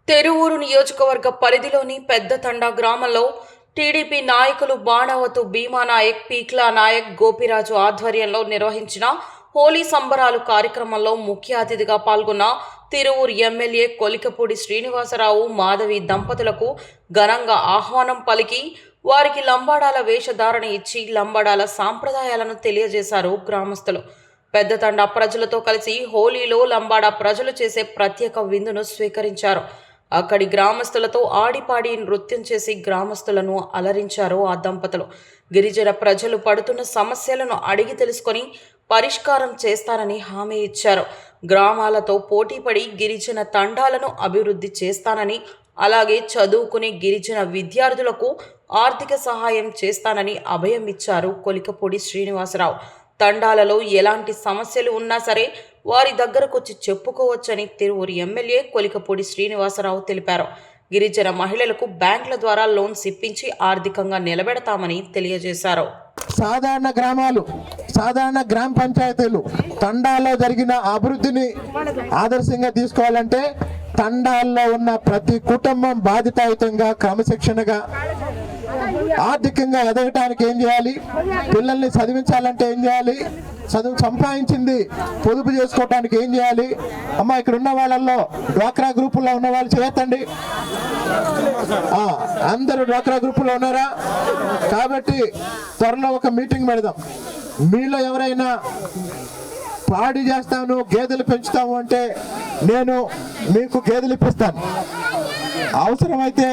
తెరువూరు నియోజకవర్గ పరిధిలోని పెద్దతండా గ్రామంలో టీడీపీ నాయకులు బాణావతు భీమానాయక్, పీక్లా నాయక్, గోపిరాజు ఆధ్వర్యంలో నిర్వహించిన హోలీ సంబరాలు కార్యక్రమంలో ముఖ్య అతిథిగా పాల్గొన్న తిరువూరు ఎమ్మెల్యే కొలికపూడి శ్రీనివాసరావు, మాధవి దంపతులకు ఘనంగా ఆహ్వానం పలికి వారికి లంబాడాల వేషధారణ ఇచ్చి లంబాడాల సాంప్రదాయాలను తెలియజేశారు గ్రామస్తులు. పెద్దతండా ప్రజలతో కలిసి హోలీలో లంబాడా ప్రజలు చేసే ప్రత్యేక విందును స్వీకరించారు. అక్కడి గ్రామస్తులతో ఆడిపాడి నృత్యం చేసి గ్రామస్తులను అలరించారు ఆ దంపతులు. గిరిజన ప్రజలు పడుతున్న సమస్యలను అడిగి తెలుసుకొని పరిష్కారం చేస్తానని హామీ ఇచ్చారు. గ్రామాలతో పోటీపడి గిరిజన తండాలను అభివృద్ధి చేస్తానని, అలాగే చదువుకునే గిరిజన విద్యార్థులకు ఆర్థిక సహాయం చేస్తానని అభయం ఇచ్చారు కొలికపూడి శ్రీనివాసరావు. తండాలలో ఎలాంటి సమస్యలు ఉన్నా సరే వారి దగ్గరకొచ్చి చెప్పుకోవచ్చని తిరువూరు ఎమ్మెల్యే కొలికపూడి శ్రీనివాసరావు తెలిపారు. గిరిజన మహిళలకు బ్యాంకుల ద్వారా లోన్స్ ఇప్పించి ఆర్థికంగా నిలబెడతామని తెలియజేశారు. సాధారణ గ్రామాలు, సాధారణ గ్రామ పంచాయతీలు తండాల్లో జరిగిన అభివృద్ధిని ఆదర్శంగా తీసుకోవాలంటే తండాల్లో ఉన్న ప్రతి కుటుంబం బాధ్యతాయుతంగా, క్రమశిక్షణగా, ఆర్థికంగా ఎదగటానికి ఏం చేయాలి, పిల్లల్ని చదివించాలంటే ఏం చేయాలి, చదువు సంపాదించింది పొదుపు చేసుకోవటానికి ఏం చేయాలి. అమ్మ, ఇక్కడ ఉన్న వాళ్ళల్లో డ్వాక్రా గ్రూపుల్లో ఉన్న వాళ్ళు చేయొద్దండి. అందరూ డ్వాక్రా గ్రూపుల్లో ఉన్నారా? కాబట్టి త్వరలో ఒక మీటింగ్ పెడదాం. మీలో ఎవరైనా పాడి చేస్తాను, గేదెలు పెంచుతాము అంటే నేను మీకు గేదెలు ఇప్పిస్తాను. అవసరమైతే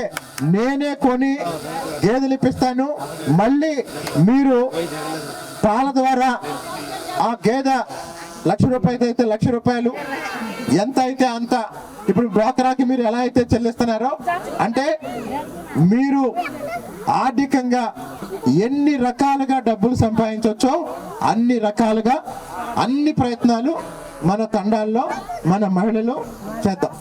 నేనే కొని గేదెలు ఇప్పిస్తాను. మళ్ళీ మీరు పాల ద్వారా ఆ గేదె ₹1,00,000 అయితే ₹1,00,000, ఎంత అయితే అంత. ఇప్పుడు డ్వాక్రాకి మీరు ఎలా అయితే చెల్లిస్తున్నారో, అంటే మీరు ఆర్థికంగా ఎన్ని రకాలుగా డబ్బులు సంపాదించవచ్చో అన్ని రకాలుగా అన్ని ప్రయత్నాలు మన తండాల్లో మన మహిళలు చేద్దాం.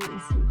please.